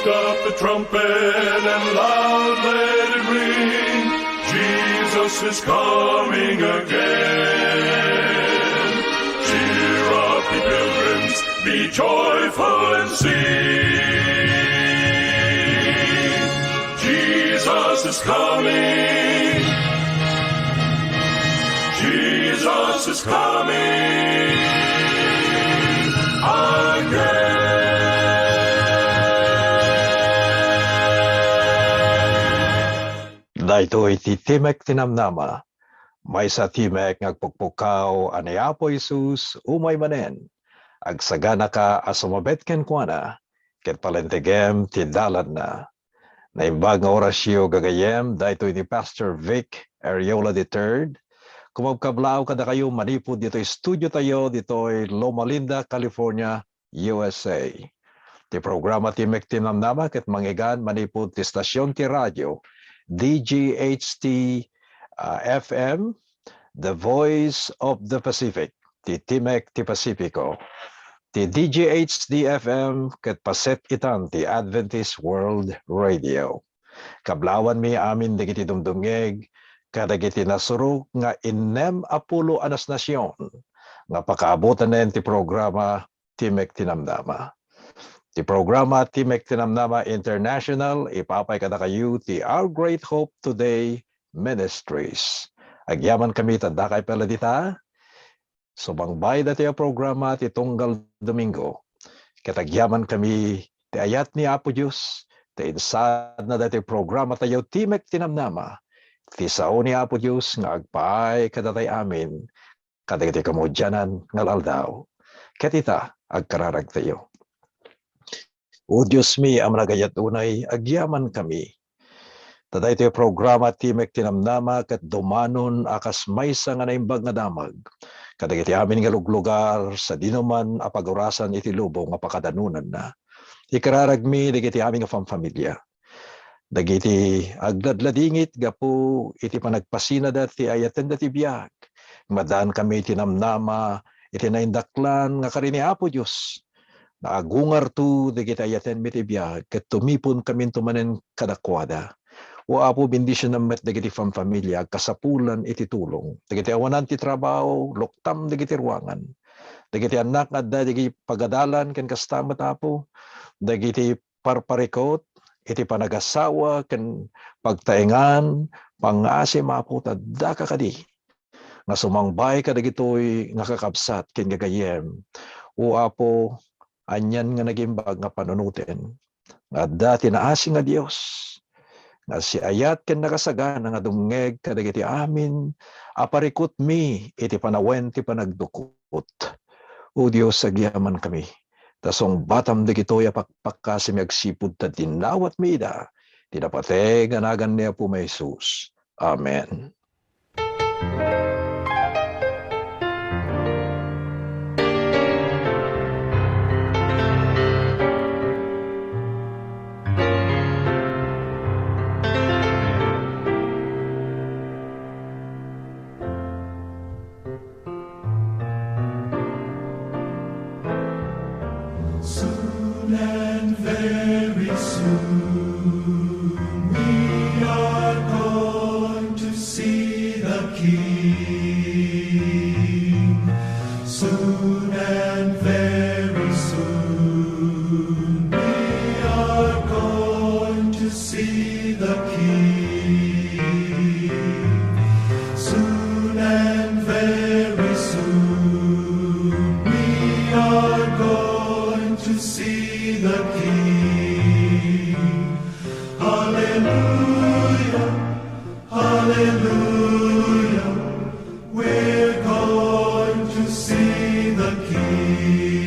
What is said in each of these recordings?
Lift up the trumpet and loud let it ring. Jesus is coming again. Cheer up, ye pilgrims, be joyful and sing. Jesus is coming. Jesus is coming again. Daytoy ti Timek Tinamnama, may sa Timek ngagpukpukaw ani Apo Jesus umay manen, agsagana ka asumabet ken kuana, ket palentegem ti dalan na. Naimbag nga orasyo gagayem, daytoy ni Pastor Vic Ariola III, kumagkablao kada kayo manipod dito'y studio tayo, dito'y Loma Linda, California, USA. Ti programa Timek Tinamnama ket mangigan manipod ti stasyon ti radyo, DGHT FM, The Voice of the Pacific, ti Timek ti Pacifico, ti DGHD FM, ket paset itan ti Adventist World Radio. Kablawan mi amin dagiti dumdumngeg, kadagiti nasurok nga inem apulo anas nasyon, nga pakaabutan na ti programa Timek Tinamnama. Ti programa Timek Tinamnama International, ipapay kada kayo ti Our Great Hope Today Ministries. Agyaman kami tanda kay peladita, sumangbay dati ang programa ti tunggal Domingo. Katagyaman kami ti ayat ni Apo Diyos, ti insad na dati programa tayo Timek Tinamnama, ti sao ni Apo Diyos nga agpaay kadatay amin, kadagiti kamudyanan nga laldaw. Katita, agkararag tayo. O Diyos mi, amnagayat unay, agyaman kami. Taday tayo programa Timek Tinamnama kat dumanon akas maysa nga naimbag nga damag. Kadagiti amin nga luglugar sa dinuman apagurasan iti lubong nga pakadanunan na. Ikararag mi dagiti amin nga pamilya. Dagiti agladladingit gapu iti panagpasina dati ayaten dati biyag. Madaan kami tinamnama iti naindaklan nga karini Apo Diyos. Naagungar tu dagiti ayaten miti biyag ket tumipon kami tumanen kadakwada. O Apo bendisyon namet dagiti pamilya kasapulan iti tulong. Dagiti awanan ti trabaho, loktam dagiti ruangan. Dagiti anak adda dagiti pagadalan ken kastamat Apo. Dagiti parparikot iti panagasawa ken pagtaengan pangasim Apo tadda kakadi. Nga sumangbay kadagitoy nga kakabsat ken gagayem. O Apo anyan nga nagimbag nga panunutin. Nga dati naasi nga Dios. Nga si ayat ken nakasagana nga dumngeg kadagiti amin aparikot mi iti panawen ti panagdukot. O Dios agyaman kami. Tasong batam dagitoy apakpakasim agsipud ta tinawat mi ida. Tinapate ganagan niya po may Jesus. Amen. Soon and very soon we are going to see the King. Soon and very soon we are going to see the King. Soon and very soon we are going to see the King. Hallelujah, hallelujah, we're going to see the King.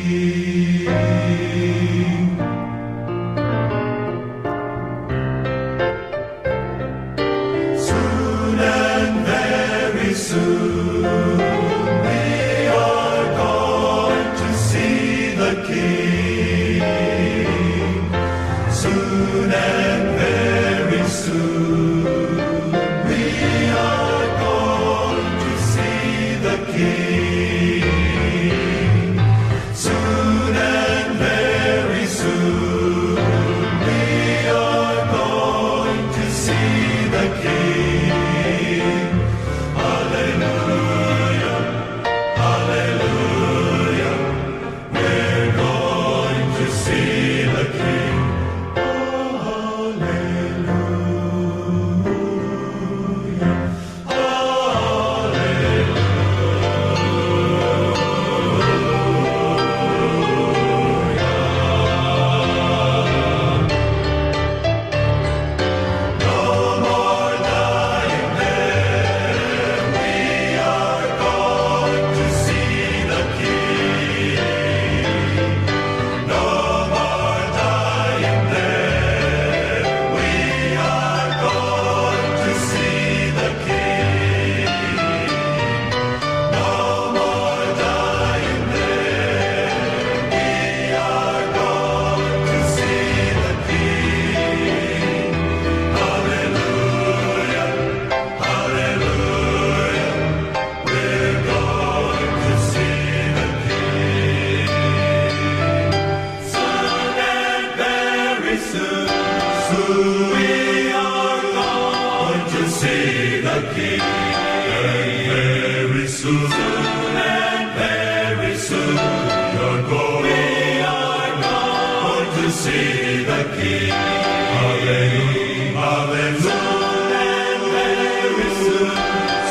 see the King. Hallelujah, hallelujah, and very soon,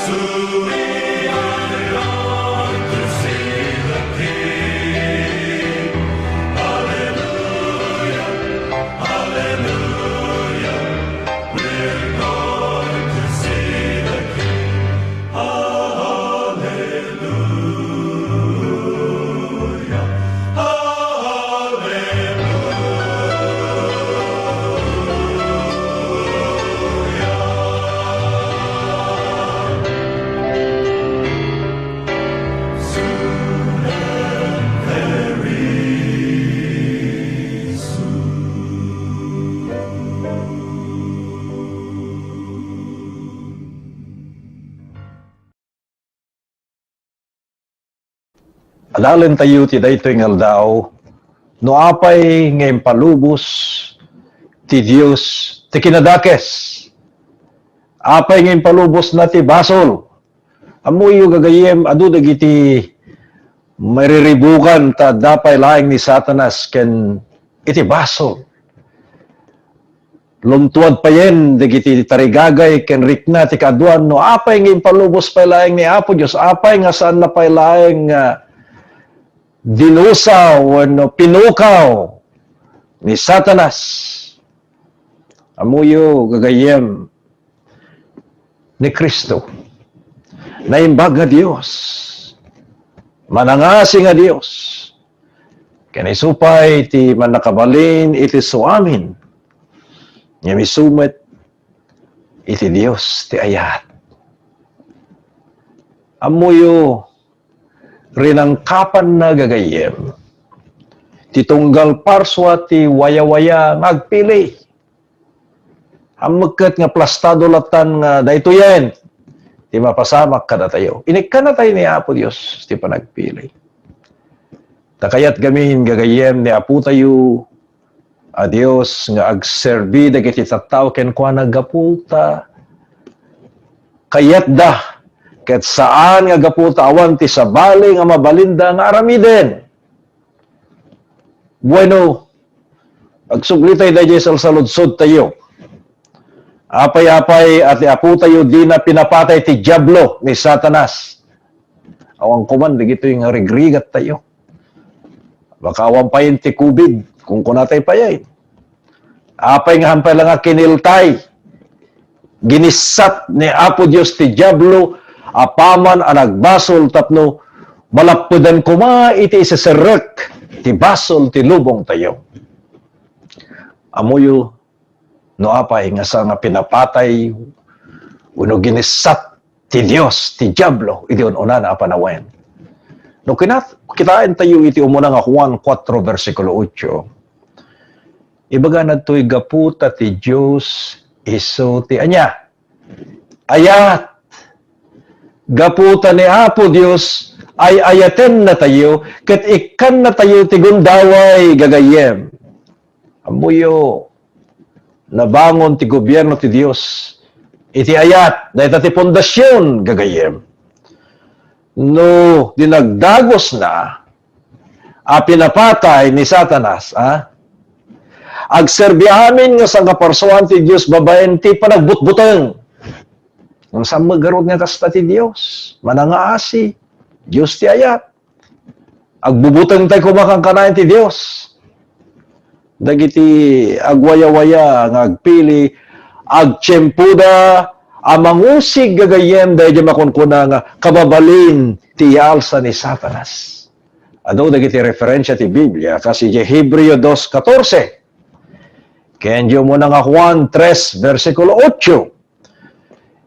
soon we are to see the King. Hallelujah, hallelujah, we're going to see the King. Hallelujah, Adalin tayo ti daytoy nga aldaw, no apay nga impalubos ti Dios ti kinadakes. Apay nga impalubos na ti Basol. Amoy yung gagayem adu dagiti mariribukan ta dapay laing ni Satanas ken iti Basol. Lumtuad pa yen dagiti tarigagay ken rikna ti kaduan no apay nga impalubos pa laing ni Apo Dios, apay nga saan na pa laing dinusaw o pinukaw ni Satanas. Amuyo gagayem ni Kristo na imbag nga Dios, manangasi nga Dios, kanisupay ti manakabalin iti suamin, nga misumet iti Dios ti ayat. Amuyo rinangkapan na gagayem, titunggal parswa ti waya-waya ngagpili. Amagkat nga plastado latan nga daytoyen, ti mapasamak kada tayo. Inikka na tayo ni Apo Dios, ti panagpili. Takayat gamin gagayem ni Apo tayo, a Dios nga agserbi dagiti tattao ken kuana gaputa. Kayat da ket saan nga gaputa awan ti sabali nga mabalinda nga aramiden. Bueno, agsuglitay dayjay salsaludsod tayo. Apay-apay at Apo tayo di na pinapatay ti diablo ni Satanas. Awang kuman digito yung rigrigat tayo. Baka awan payin ti kubid kung kunatay payay. Apay nga hampay lang nga kiniltay. Ginisat ni Apo Dios ti diablo apaman ang nagbasol tapno malappudan kuma iti isaserek ti basol ti lubong tayo. Amuyo no apay nga sa nga pinapatay uno ginisat ti Dios ti diablo iti una na apanawen. No kitain tayo iti umuna nga Juan 4 versikulo 8. Ibaga nadtoy gaputa ti Dios iso ti anya. Ayat gaputa ni Apo Dios ay ayaten na tayo, ket ikan na tayo ti gundaway gagayem. Amuyo, nabangon ti gobyerno ti Dios, iti ayat, dahil ti pundasyon gagayem. No, dinagdagos na, pinapatay ni Satanas, agserbiamin nga sa kaparsuan ti Dios babaen ti panagbutbuteng. Kung saan magarod nga kasta ti Dios, manangaasi, Dios ti ayat. Agbubuteng tayo kumakang kanayan ti Dios. Dagiti agwaya-waya nga agpili, agtsyempuda, amangusig gagayem dahil di makunkuna nga kababalin ti alsa ni Satanas. Ado dagiti referensya ti Biblia, kasi Hebreo 2:14. Kenyo mo na nga Juan 3, versikulo 8.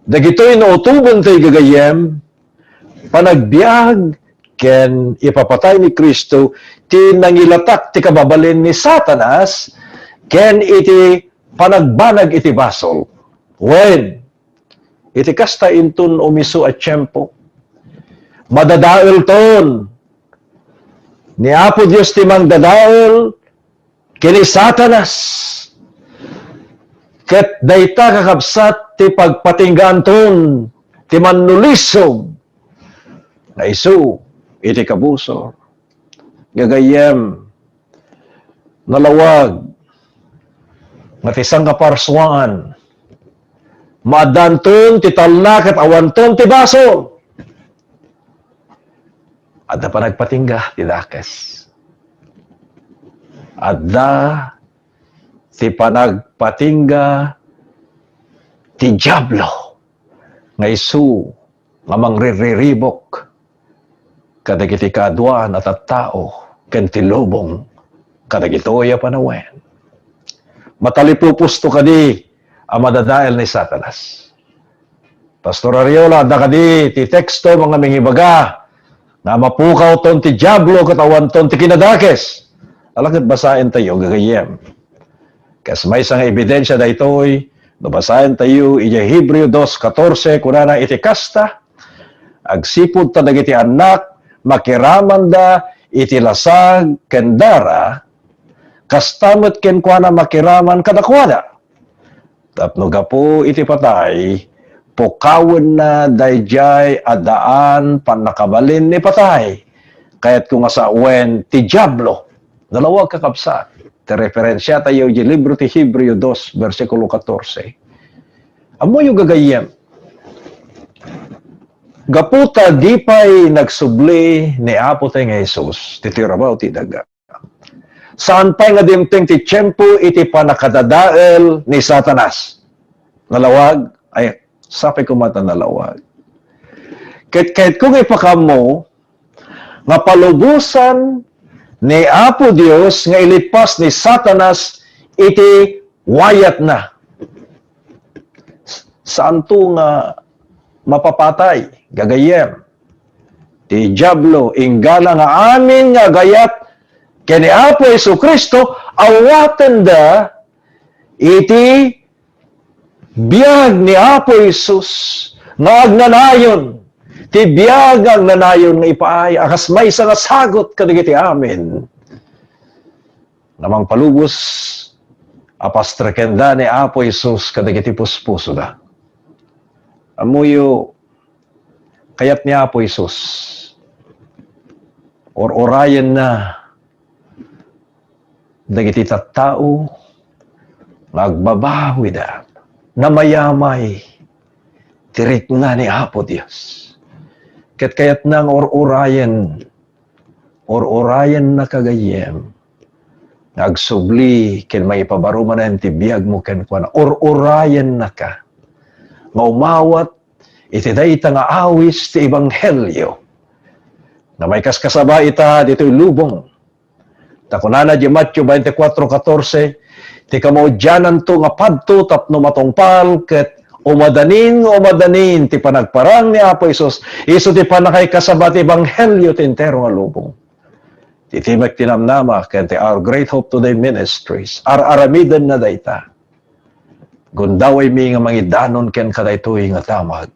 Dagitoy no utubon tay gagayem, panagbiag ken ipapatay ni Kristo ti nangilatak ti kababalin ni Satanas ken iti panagbanag iti basol. When iti kasta intun umisu at tiyempo, madadael ton ni Apo Dios ti mangdadael kini Satanas. Ket dayta kakabsat ti pagpatinggaan ton ti manulisog na isu iti kabusor. Gagayem nalawag matisang kaparswaan, madantong ti talnak at awantong ti Basol. At na panagpatingga ti dakes. At na ti panagpatingga ti Diablo nga isu nga mangririribok kadagiti kaadwan at tao ken ti lubong kadagitoya panawen. Matalipupusto kadi ang madadael ni Satanas. Pastor Ariola, da kadi ti teksto mga mingibaga na mapukaw ton ti Diablo katawan ton ti kinadakes. Alagad basahin tayo gagayem. Kas may isang ebidensya da ito'y nabasahin tayo iya Hebreo 2:14 kunana iti kasta agsipud ta dagiti anak makiraman da iti lasag kendara kastamot ken kuana makiraman kadakwada. Tapno gapo iti patay pukawen na dayjay adaan panakabalin ni patay. Kaya't kung asawen ti Diablo, dalawag kakabsat. Ti referensya tayo di libro ti Hebreo 2, versikulo 14. Amo yung gagayem. Gaputa di pa'y nagsubli ni Apo tayo nga Jesus, titirabaw ti daga. Saan pa'y nga dimting ti tiyempo iti panakadadael ni Satanas. Nalawag, ay sapay ko mata nalawag. Kahit kung ipakamo, nga palubusan ni Apo Dios nga ilipas ni Satanas iti wayat na. Saan to nga mapapatay, gagayem. Ti Diablo, inggala nga amin nga gayat kani Apo Jesucristo, awaten da iti biyag ni Apo Jesus nga agnanayon. Ti biyag ang nanayon nga ipaay, akas may nga sagot kadagiti amin. Namang palubos, apastrakenda ni Apo Jesus kadagiti puspuso da. Amuyo, kayat ni Apo Jesus, or-orayan na, dagiti tattao, magbabawi da, na mayamay, tirik nga ni Apo Diyos. Kayat nang or-orayan na kagayem, nagsubli, ken may ipabaruman na ti biyag mo ken kuana, or-orayan na ka, nga umawat, iti dayta nga awis ti Ebanghelyo, na may kaskasaba ita dito'y lubong. Takunana di Matthew 24:14, ti kamaudyanan to nga padto tapno matungpal ket umadanin ti panagparang ni Apo Isus, iso ti panakay kasaba ti Ebanghelyo ti entero nga lubong. Ti timek tinamnama ken ti Our Great Hope Today Ministries, aramidan na dayta. Gundaway mi nga mangidanon ken kadaytoy nga damag.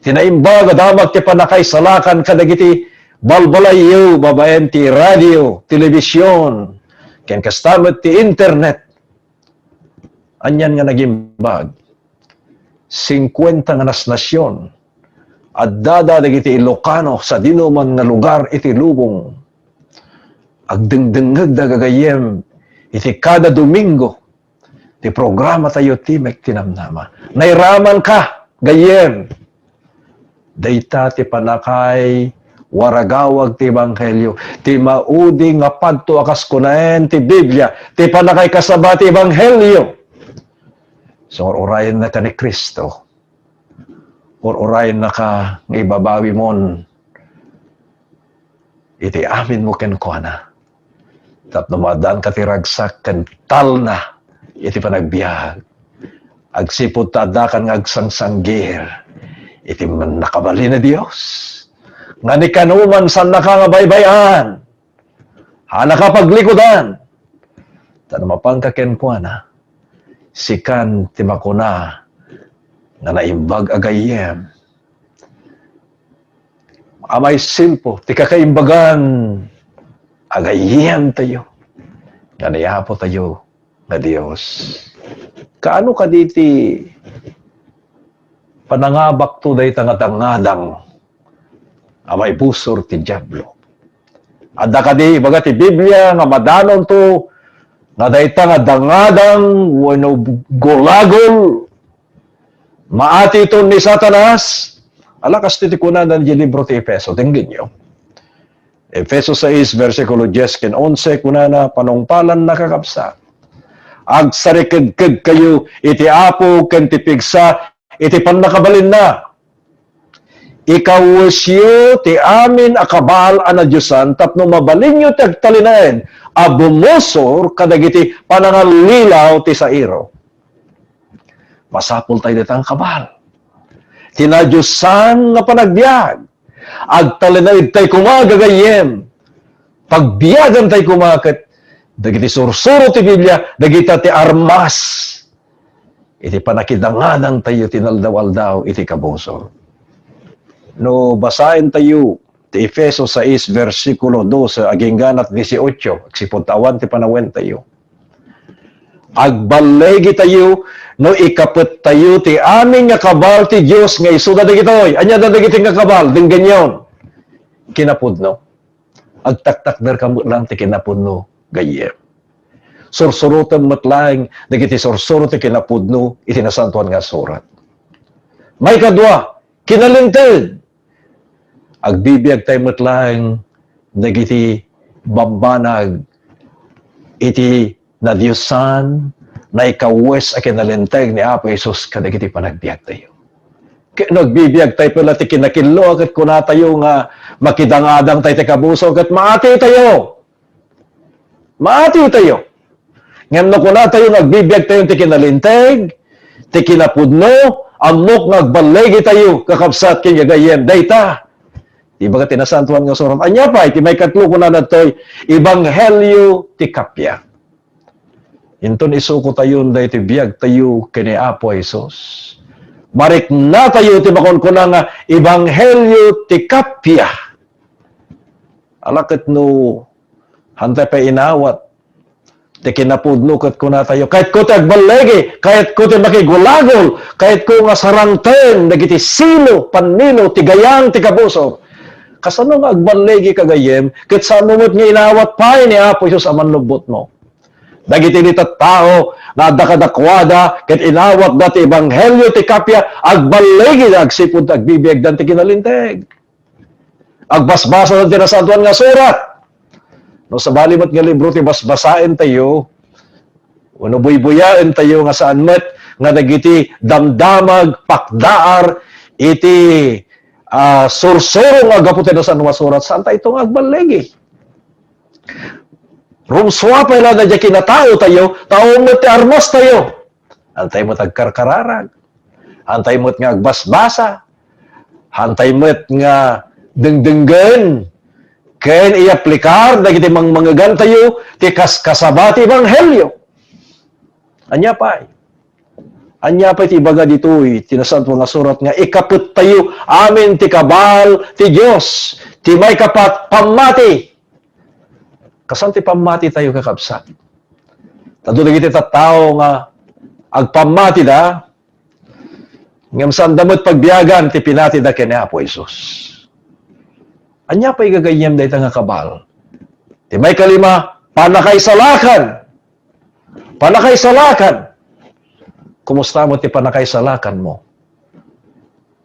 Tinaimbag damag ti panakay salakan kadagiti balbalayo, babaen ti radio, telebisyon, ken kastamot ti internet. Anyan nga nagimbag. 50 nga nasnasyon at dagiti Ilocano sa dinuman nga lugar iti lubong. Agdengdengag dagagayem iti kada Domingo ti programa tayo timek tinamnama. Nairaman ka, gayem. Dayta ti panakay waragawag ti Ebanghelyo, ti maudi nga padto akas kunaen ti Biblia, ti panakay kasaba ti Ebanghelyo. So, orayan na ka ni Kristo. Orayan na ka ng ibabawi mon. Iti amin mo ken kuana. Tapno madan ka ti ragsak ken tal na. Iti panagbiag. Agsipod tadakan ng agsangsanggir. Iti man nakabali na Diyos. Nga ni kanuman san nakangabaybayan. Ha nakapaglikodan. Tanamapang ka ken kuana. Sikan ti makuna nga naimbag agayem. Amay simpo, ti kakaimbagan agayem tayo. Nga nayapo tayo na Diyos. Kaano ka diti panangabak to day tangatangadang amay busor ti Diablo. Adda ka di, baga ti Biblia nga madanon to nga dayta nga dangadang wano gulagol maati ito ni Satanas. Alakas titikunan ng libro ti Efeso. Tingin nyo. Efeso 6, versikulo 10 ken 11, kunana panungpalan nakakapsa. Agsarikagkag kayo, iti apo ken tipigsa, iti pannakabalin na. Ikawasyo ti amin akabal ana Diyosan, tapno mabalin nyo tagtalinain, abumosor kadagiti panangalilaw ti sairo. Masapul tayo ditang kabal. Tinadyosan nga panagbiag. Agtalinaid tayo kumagagayem. Pagbiagan tayo kumakat. Dagiti sursuro ti Biblia, dagita ti armas. Iti panakidanganan tayo tinaldaw-aldaw, iti kabosor. No, basahin tayo ti Efeso 6, versikulo 12, aginggan at 18, agsipuntawan ti panawen tayo. Agbalegi tayo, no ikapet tayo ti amin nga kabal ti Diyos nga iso na dagitoy. Anya na dagiti nga kabal, din ganyan. Kinapudno. Agtaktak der kamot lang ti kinapudno, gayem. Sursurutan matlang, dagiti sursuro ti kinapudno, itinasantuan nga surat. May kadwa, kinalinted. Agbibiyag tayo matlang, dagiti bambanag, iti na Diyosan, na ikawes a kinalinteg ni Apo Jesus kadagiti panagbiag tayo. Nagbibiyag tayo pala ti kinakilo at kuna tayo nga makidangadang tayo ti kabusog at maati tayo. Maati tayo. Ngam no kuna tayo nagbibiyag tayo ti kinalinteg, ti kinapudno, amok nagbalegi tayo kakabsat kinyagayem dayta. Diba ka tinasantuan nga surat? Anya pa, iti may katlo kuna na to'y Ebanghelyo ti Kapya. Inton isuko tayo na iti biyag tayo kini Apo Jesus. Marik na tayo ti bakon ko na nga Ebanghelyo ti Kapya. Alakit no, hantay pa inawat. Ti kinapudno kat ko na tayo. Kahit ko ti agbalegi, kahit ko ti makigulagol, kahit ko nga sarangten, nagiti sino, panino, ti gayang, ti kabuso. Kasano nga agbalegi kagayem, kahit sa numot nga inawat pa ni Apo Jesus aman lubot mo. Dagiti nitat tao, na dakadakwada, ket inawat dati Ebanghelyo ti Kapya, agbalegi na agsipod agbibiyag dan ti kinalinteg. Agbasbasa na tinasantuan nga surat. No, sa balimat nga libro ti basbasain tayo, uno buybuyain tayo nga saan met, nga dagiti damdamag, pakdaar, iti sursuro nga gaputin na sa surat, saan tayo itong agbalegi? Rumswa pa ila na dya kinatao tayo, taong mo ti armas tayo. Antay mo tagkarkararag. Antay mo nga agbasbasa. Antay mo nga dengdenggen. Ken i-aplikar, dagiti mangagan tayo, ti kaskasabati Ebanghelyo. Anya pa. Anya pa ti baga dito'y, tinasan mo nga surat nga, ikapit tayo, amin ti kabal, ti Diyos, ti may kapat, pamati. Kasan ti pamati tayo kakabsat? Tado na kita tao nga agpamati da, ngam saan damot pagbiyagan, ti pinati da kini Apo Jesus. Anya pa igagayem da ita nga kabal. Ti may kalima, panakaisalakan. Panakaisalakan. Kumusta mo ti panakaisalakan mo?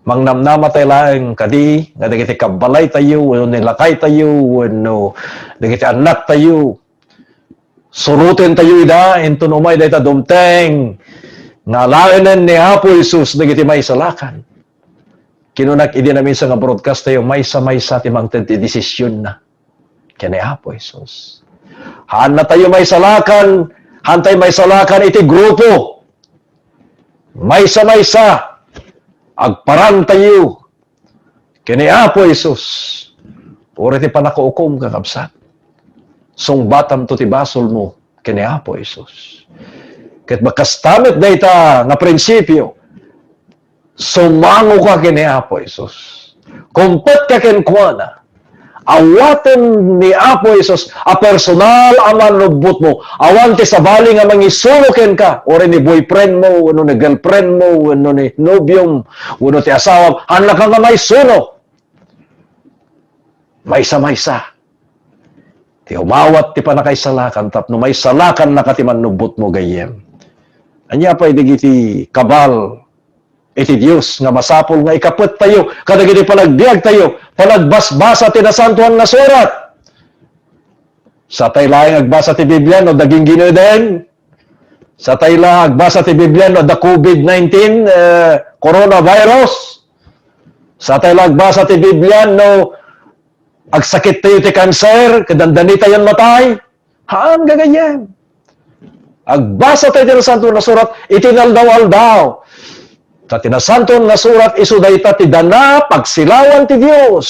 Mangnamnama tayo lang kadi, nga dagiti kabalay tayo, wano nilakay tayo, wano dagiti anak tayo. Surutin tayo ida, ito numay da ita dumteng, nga lainan ni Apo Jesus, dagiti may salakan. Kinunak idi namin sa nga broadcast tayo, may sa timang ti desisyon na. Kaya ni Apo Jesus. Haan na tayo may salakan, hantay may salakan iti grupo. May sa agparang tayo kini Apo Jesus. Uri ti panakaukom kakabsat. Sungbatam to ti basol mo kini Apo Jesus. Ket makastamit da ita nga prinsipyo. Sumango ka kini Apo Jesus. Kumpet ka kenkwana. Awaten ni Apo Jesus a personal aman lubot mo. Awan ti sabali nga mangisuluken ka. Ori ni boyfriend mo, ano ni girlfriend mo, ano ni nobyong, ano ti asawa. Hanla ka nga may suno. Maysa-maysa. Ti umawat ti panakay salakan tapno may salakan na katiman nubot mo gayem. Anya pa digiti kabal iti Dios nga masapol nga ikapet tayo kadagiti panagbiag tayo panagbasbasa ti nasantuan nga surat. Sa tayo lang agbasa ti Biblia no daging gineden. Sa tayo lang agbasa ti Biblia no the COVID-19 coronavirus. Sa tayo lang agbasa ti Biblia no agsakit tayo ti kanser, kadandani tayo matay. Haan gagayan. Agbasa tayo ti nasantuan nga surat, itinaldaw-aldaw. Sa tinasanton nga surat, isuday ta ti dana, pagsilawan ti Diyos.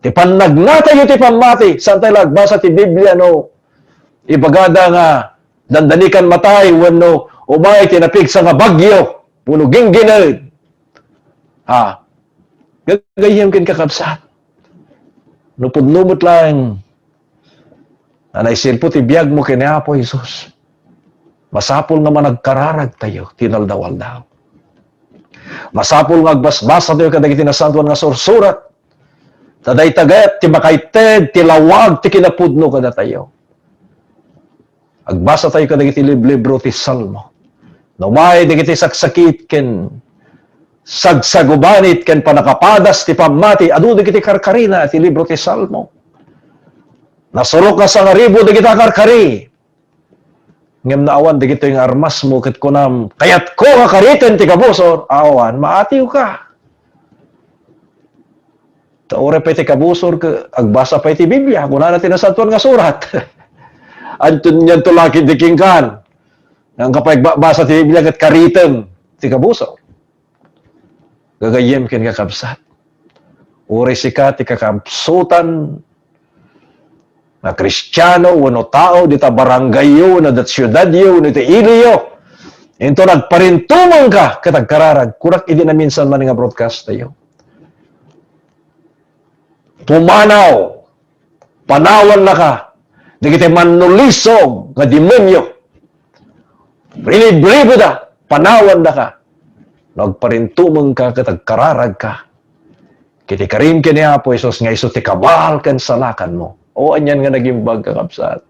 Ti pannagnatayo ti pamati. Saan tayo lagbasa ti Biblia, no? Ibagada nga, dandanikan matay, wano, umay, tinapig sa nga bagyo, puno gingginid. Ha? Gagayam kin kakabsat. Nupod-numot lang. Anay silpo ti biyag mo kini Apo Jesus. Masapol naman nagkararag tayo, tinaldaw-aldaw. Masapol nga agbasbasa tayo kadagiti nasantuan nga sursurat. Taday tagat, ti makaited, ti lawag, ti kinapudno kada tayo. Agbasa tayo kadagiti libro ti Salmo. Numay, digiti saksakit ken sagsagubanit ken panakapadas ti pamati, adu digiti karkarina ti libro ti Salmo. Nasurok nga sa ngaribo digiti karkari. Ngem naawan digito yung armas mo ket kunam kayat ko nga kariten ti kabusor awan maatiw ka. Taore pa ti kabusor ka agbasa pa ti Biblia kunana ti nasantuan nga surat. Antun nyan tulakid di kingkan. Nang kapag basa ti Biblia ket kariten ti kabusor. Gagayem ken kakabsat. Uri sika ti kakabsutan na Kristiyano, wano tao, dita baranggayo, na dat siyudadyo, na iti iliyo. Ito nagparintumang ka, katagkararag. Kurak, hindi na minsan man nga broadcast tayo. Pumanaw, panawan na ka, di kita manulisog, nga demonyo. Rinibribo da, panawan na ka. Nagparintumang ka, katagkararag ka. Kiti karim kini Apo Isos, nga iso ti kabal kan salakan mo. O anyan nga naging bagkakapsat.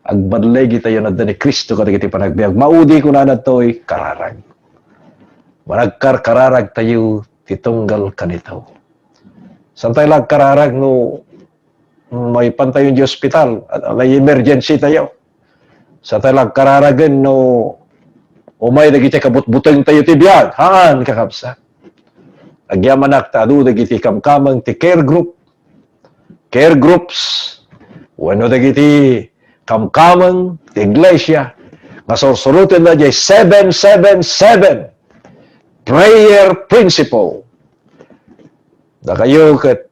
Agbadlegi tayo na ni Kristo kadagiti panagbiag. Maudi ko na to'y kararag. Managkarkararag tayo titunggal kanito. Saan tayo kararag no may pantayon di ospital at may emergency tayo. Saan tayo kararagan no umay dagiti kabutbuteng tayo ti biag. Haan kakapsat. Agyaman aktado dagiti kamkamang ti care group. Care groups, wano dagiti kamkamang, ti iglesia, nga sursurutin na jay 777 prayer principle. Da kayo kat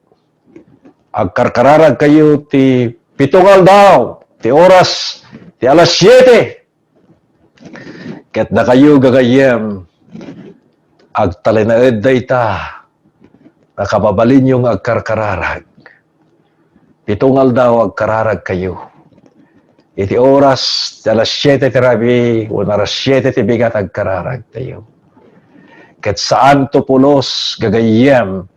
agkarkararag kayo ti pitungal daw, ti oras, ti alas 7. Kat da kayo gagayem agtalinaed da ita nakababalin yung agkarkararag. Pitungal daw agkararag kayo. Iti oras, alas 7 ti rabi, o alas 7 ti bigat agkararag tayo. Ket saan to pulos gagayem,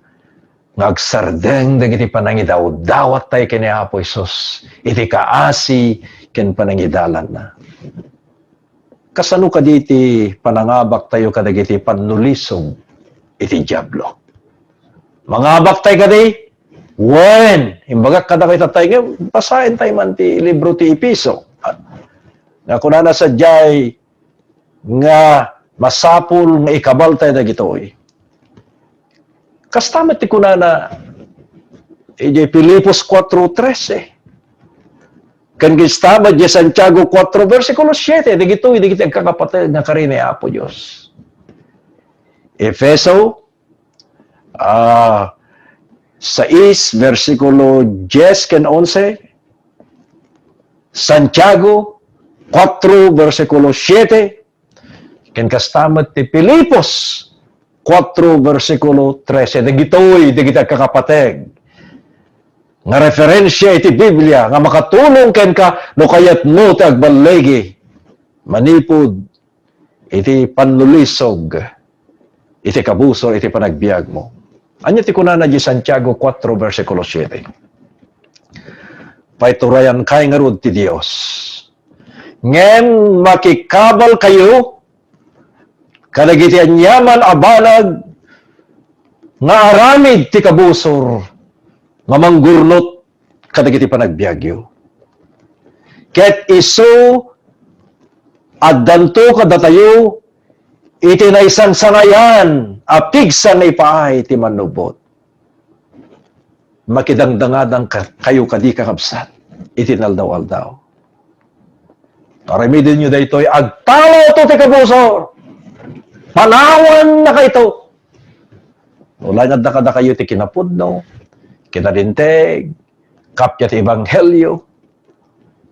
ngagsardeng dagiti panangidaw-dawat tayo kini Apo Isos. Iti kaasi ken panangidalan na. Kasano ka diti panangabak tayo kadagiti panulisog iti diablo. Mangabak tayo kadi, when, imbaga kada kayo tatay nga, basahin tayo man ti libro ti Episo. Nga kunana sa jay, nga masapul nga ikabal tayo na gitoy. Kastamat ti kunana, ijay Pilipos 4:13. Kan gistamat di Santiago 4, versikulo 7, di gitoy, di gitoy, kakapatid nga karini Apo Diyos. Efeso, 6, versikulo 10 ken 11. Santiago 4, versikulo 7. Ken kastamat ti Pilipos 4, versikulo 13. Dagitoy, dagiti kakapateg. Nga referensya iti Biblia, nga makatulong ken ka, no kayat mo ti agbalegi. Manipod, iti panlulisog, iti kabusor, iti panagbiag mo. Anya ti kunana di Santiago 4, versikulo 7. paiturayan kay nga rod ti Dios. Ngem makikabal kayo, kadagiti anyaman abanag, nga aramid ti kabusor, nga manggurnot kadagiti panagbiagyo. Ket isu addanto kadatayo iti naisang sangayan apigsan na ipaay ti manubot. Makidangdangadang kayo kadi kakabsat iti naldaw-aldaw. Paramidin nyo daytoy agtalaw to ti kabusor. Panawan na kayo. Wala nga da kayo ti kinapudno, kinalinteg, kapya ti ebanghelyo,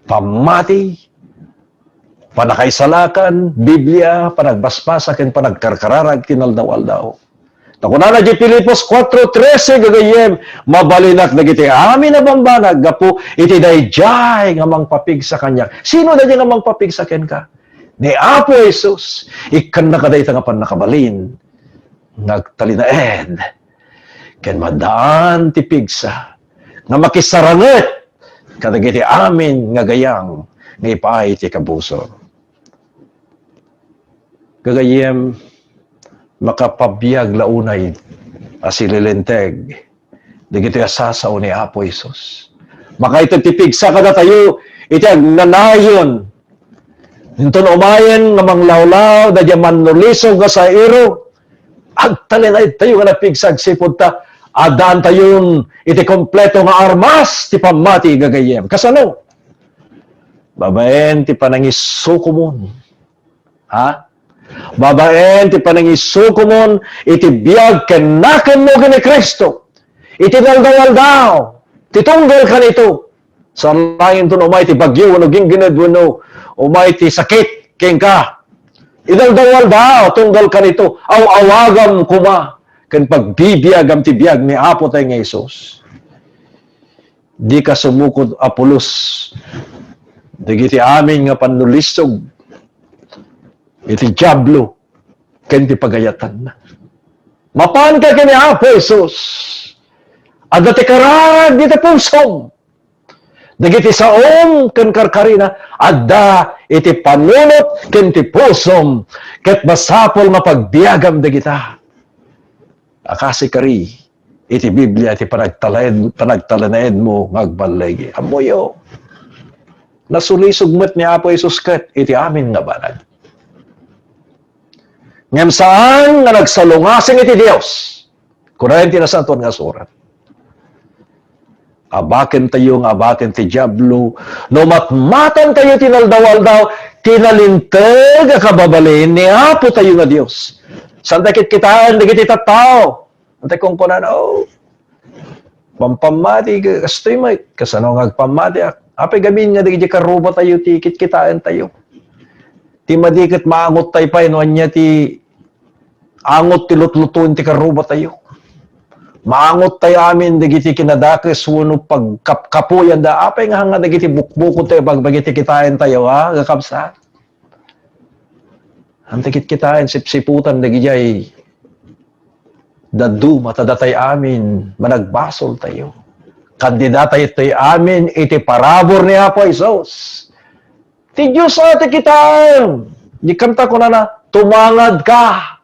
pamati, panakaisalakan, Biblia, panagbasbasakin, panagkarkararag, tinaldaw-aldaw. Nakunana di Pilipos 4:13 gagayem, mabalinak dagiti amin na bambanag, gapo iti dayjay nga mangpapig sa kanya. Sino na nga mangpapig sa ken ka? Ni Apo Jesus, ikan na kaday nga panakabalin, nagtalinaed, ken madaan ti pigsa, nga makisaranget, kadagiti amin nga gayang, nga ipaay ti kabusor. Gagayem, makapabiyag launay, asililinteg, digiti asasaw ni Apo Isus. Makaitag ti pigsa kada tayo, iti agnanayon, hinton umayen nga manglawlaw, dadya manulisog nga sa iro, agtalinay tayo nga napigsag sipod ta, adaan tayon iti kompleto nga armas ti pamati gagayem. Kasano? Babaen ti panangisukumon. Ha? Babaen ti panangisukumon iti biag kenaken mo gini Kristo. Iti daldaw-aldaw. Titunggal ka nito. Sa langin to umay ti bagyo wano ginginad wano umay ti sakit ken ka. Idaldawal daw, tunggal ka nito, aw-awagam kuma, kan pagbibiyag am tibiyag ni Apo tayo nga Isus. Di ka sumukod Apolos, digiti amin nga panulistog, iti diablo, kan ti pagayatan na. Mapaan ka ni Apo Isus, at dati karag diti pusong, dagiti saom ken karkarina adda iti panunot ken ti pusom ket masapol mapagbiagam dagita. Akasi kari iti Biblia iti panagtalanaed mo ngagbalegi. Amoyo. Nasulisog met ni Apo Jesus ket iti amin nga banag. Ngem saan nga nagsalungasing iti Dios? Kunayan ti nasanton nga surat. Abaken tayo nga abaken ti diablo, no matmatan tayo tinaldaw-aldaw, tinalinteg a kababalin ni Apo tayo nga Dios. Saan takit kitaan, digit itatao. Antay kong kunan, pampamati, kastoy may, kasano nga agpamati, apay gamin nga digit karuba tayo, tikit kitaan tayo. Ti madikit maangot tayo pa, inuan niya ti angot ti lutlutun ti karuba tayo. Maangot tayo amin, dagiti kinadakis, wano pagkapuyan da, apay nga nga dagiti bukbukod tayo, bagbagiti kitain tayo, ha, gakabsa. Ang dagit kitain, sipsiputan, dagijay, dadu, matadatay amin, managbasol tayo. Kandidatay tayo amin, iti parabor ni Apo Isos. Ti Diyos ati kitain, di kanta ko na tumangad ka.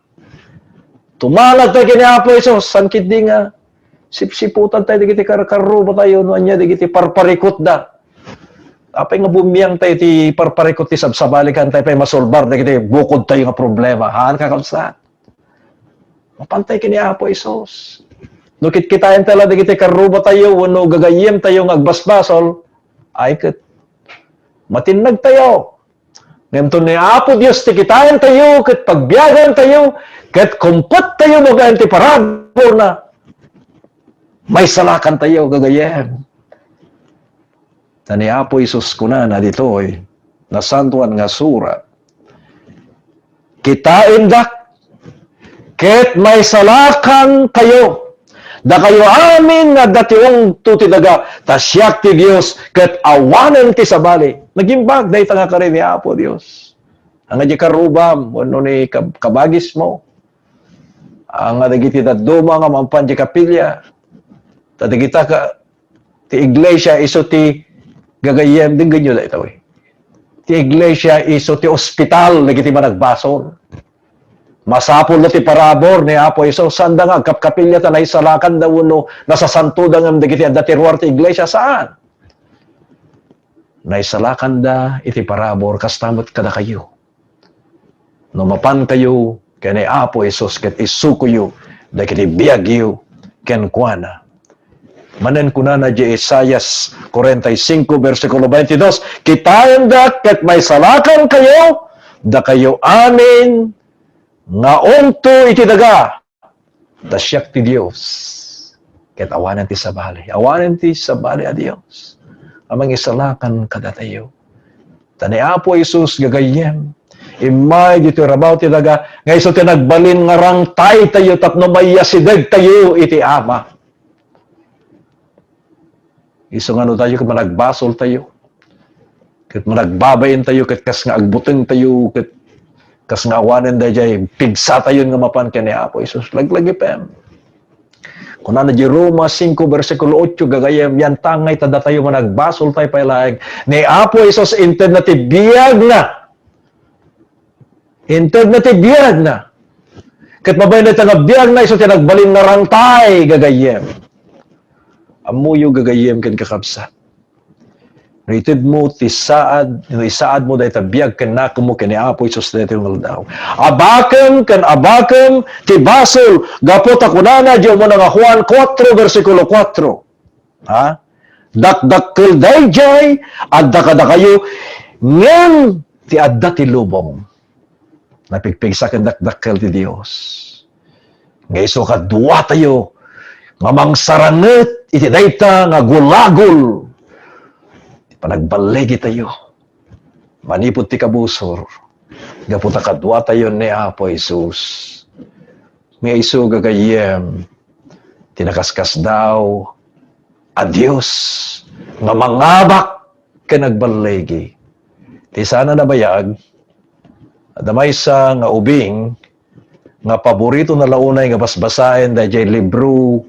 Tumalad tayo kini Apo Isos, sangkit di nga, sipsiputan tayo, digiti karkarubo tayo, no anya, digiti parparikot da. Apay nga bumiyang tayo, ti parparikot, ti sabsabalikan tayo, pay masolbar, digiti bukod tayo nga problema. Haan kakabsat. Mapantay kini Apo Isos. Nukit kitain tala, digiti karubo tayo, wano gagayem tayo, agbasbasol, ay kat, matinag tayo. Ngayon ni Apo Diyos, ti kitain tayo, kat pagbiyagan tayo, kat kumpot tayo, magayan ti parabor na, may salakan tayo, gagayem. Na ni Apo Isus kuna na ditoy, nasantuan nga surat. Kitain dak, ket may salakan tayo, da kayo amin nga datiwang tutidaga, tasyak ti Diyos, ket awanan ti sabali. Nagimbag, dahi tanga ka rin ni Apo Diyos. Ang nga di karubam, wano ni kabagis mo, ang nga dagiti daduma nga mampan di kapilya, tadigita ka, ti iglesia, iso ti Gagayem din ganyo na ito eh. Ti iglesia iso ti ospital na kiti managbasol. Masapol na ti parabor ni Apo iso sanda nga kapkapilya ta naisalakan daw no nasasanto da ngam dagiti adda ti ruar ti iglesia saan? Naisalakan da iti parabor kastamot kada kayo. No mapan kayo kay ni Apo Isos ket isukuyo dagiti biagyo ken kuana. Manen kunana di Isaias 45 versikulo 22, kitayon da ket may salakan kayo, da kayo amin nga unto iti daga, da siyak ti Dios. Ket awanan ti sabali a Dios. Amang isalakan kada tayo. Tani Apo Isus gagayem, imay dito rabaw ti daga, nga iso ti nagbalin nga rangtay tayo tapno mayasideg tayo iti Ama. Iso nga no tayo kung managbasol tayo. Kat managbabayin tayo, kat kas nga agbuteng tayo, kat kas nga awanan tayo, pigsa tayo nga mapan ka ni Apo Isus. Laglagi pa. Kung na di Roma 5 versikulo 8 gagayam, yan tangay tada tayo managbasol tayo pailaig. Ni Apo Isus internetive biyag na. Internetive biyag na. Kat mabay na ito biyag na iso tinagbalin na rangtay gagayam. Amuyo gagayem ken kakabsat. Rated mo ti saad, isaad mo dahil tabiyag ken nako mo ken ni Apo Isus dahil yung daw. Abakem ken abakem ti Basol gapo ta kunana diyo mo nga Juan 4 versikulo 4. Ha? Dakdakkel dayjay adda kada kayo ngem ti adda ti lubong. Napigpigsa ken dakdakkel ti Dios. Ngaiso kadua tayo nga mangsaranget iti dayta nga gulagol. Panagbalegi tayo. Manipod ti kabusor. Gaputa kadwa tayo ni Apo Isus. May iso gagayem. Tinakaskas daw. Adios. Nga mangabak ka nagbalegi. Ti sana nabayag. Adamay sa nga ubing. Nga paborito na launay nga basbasain dahil libro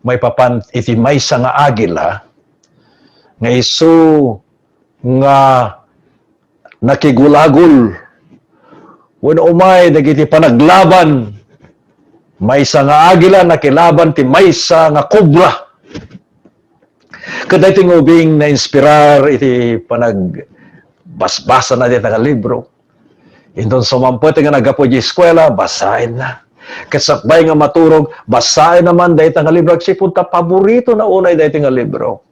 may papan iti maysa nga agila nga iso nga nakigulagol when umay dagiti panaglaban maysa nga agila nakilaban ti maysa nga kobra kada iti ubing na inspirar iti panagbasbasa na dito nga libro indon sumampot nga nagapo di eskwela basahin na. Kasakbay nga maturog, basahin naman dahil nga libro. Sipon ta paborito na unay dahil nga libro.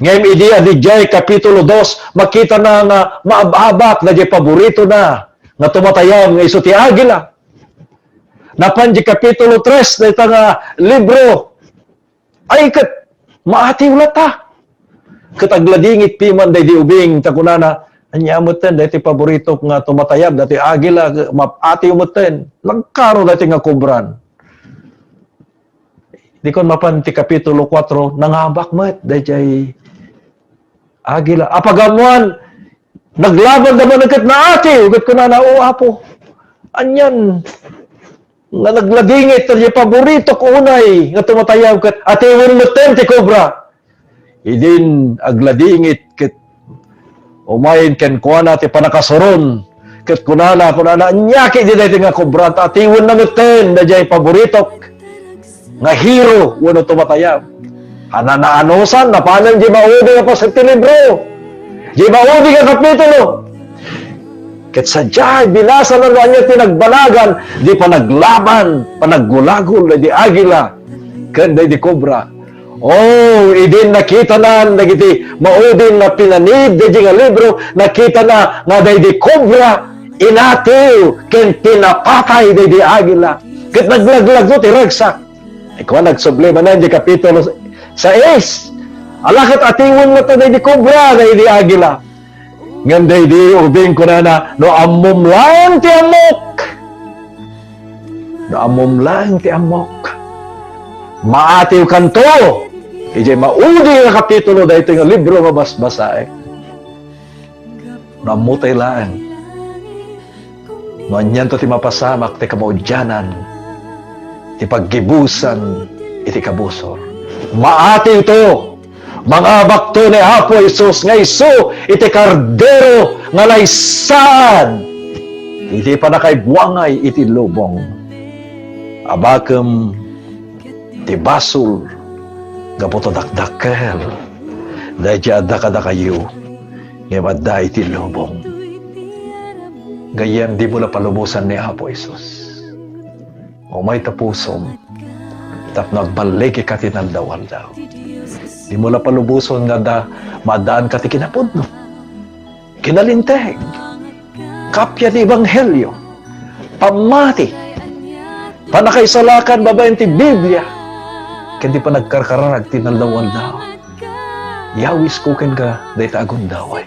Ngayon, idea di Jai, Kapitulo 2, makita na nga maababak na di paborito na nga tumatayam nga iso ti agila. Napan di Kapitulo 3 dahil nga libro. Ay, maatiw lata. Katagladingit piman dahil di ubing takunana. Anyamutin, dati paborito nga tumatayab, dati agila, mapati umutin. Nagkaro dati nga kubran. Di kon mapanti Kapitulo 4, nangabak mat, dati agila. Apagamuan, naglaban naman agad na ati, ugat ko na o Apo. Anyan, nga nagladingit, dati paborito ko unay, nga tumatayab, ati umutin ti kubra. Idin, agladingit, umayin ken kuana ti panakasoron ket kunana nyaki di daytoy nga kubran atiwon na meten da jay paborito nga hero wano tumatayab hananaanosan napanan di maudi nga pas ti libro di maudi nga kapitulo ket sadya binasa na niya tinagbalagan di panaglaban panaggulagol di agila ken di kobra. Oh, idin nakita na nagiti maudin na pinanid di nga libro nakita na nga di kobra inatew ken pinapatay di agila ket naglaglag do ti ragsak ikaw nagsublema na di kapitulo 6 alakat atiwon mo ta di kobra di agila ngem di ubing ko na no ammom lang ti amok maatiw kanto ijay maudi nga kapitulo dahito nga libro nga basbasa namutay lang noanyan to ti mapasamak ti kamaudyanan ti paggibusan iti kabusor maatiw to Mga bakto ni Apo Isus nga isu iti kardero nga laysaan. Iti pa na kay buwangay iti lubong. Abakem ti Basol gaputo dakdakel. Dahil adda kayo nga madda iti lubong. Gayem di mo na palubusan ni Apo Isus. O may tapusom tap nagbalik ka tinandawal daw. Di mo na palubuson nga madaan ka ti kinapudno. Kinalinteg. Kapya ni Ebanghelyo. Pamati. Panakaisalakan babayan ti Biblia. Kandi pa nagkarkararag tinandawal daw. Yawis kuken ka dahi agon daway.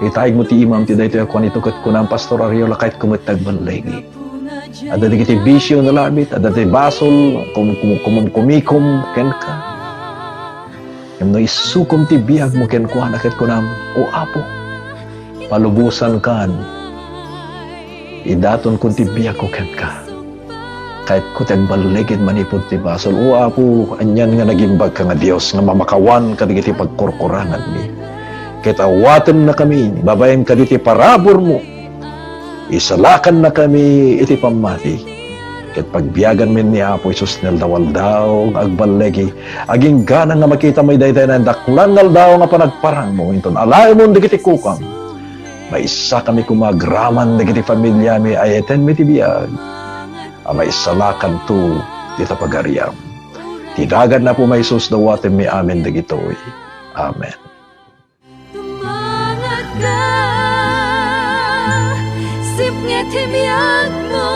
Itaig mo ti imam ti dahi ito ako nito kat kunang pastor Ariola kahit kumitag banlegi. Ada di kiti bisyo na labit, ada di Basol, kumikom ken ka. Yung no isukom ti biyag mo ken kuha nakit kunam, o Apo, palubusan kan. Idaton kun ti biyag ko ken ka. Kahit kutag baligid manipod ti Basol, o Apo, anyan nga nagimbag ka nga Dios nga mamakawan ka digiti pagkurkurangan mi. Kahit awaten na kami, babayan ka diti parabor mo. Isalakan na kami iti pamati. Ket pagbiyagan min ni Apo Isus nel dawal daw agbalegi aging gana nga makita may dayday na daklan nal daw nga panagparang mo inton alay mo digiti kukam. Maisa kami kumagraman digiti pamilya mi ayeten mi ti biag. May isalakan tu dita pagariam. Tidagan na po may Isus dawaten mi amen digitoy. Amen. Sip ngeti miag mo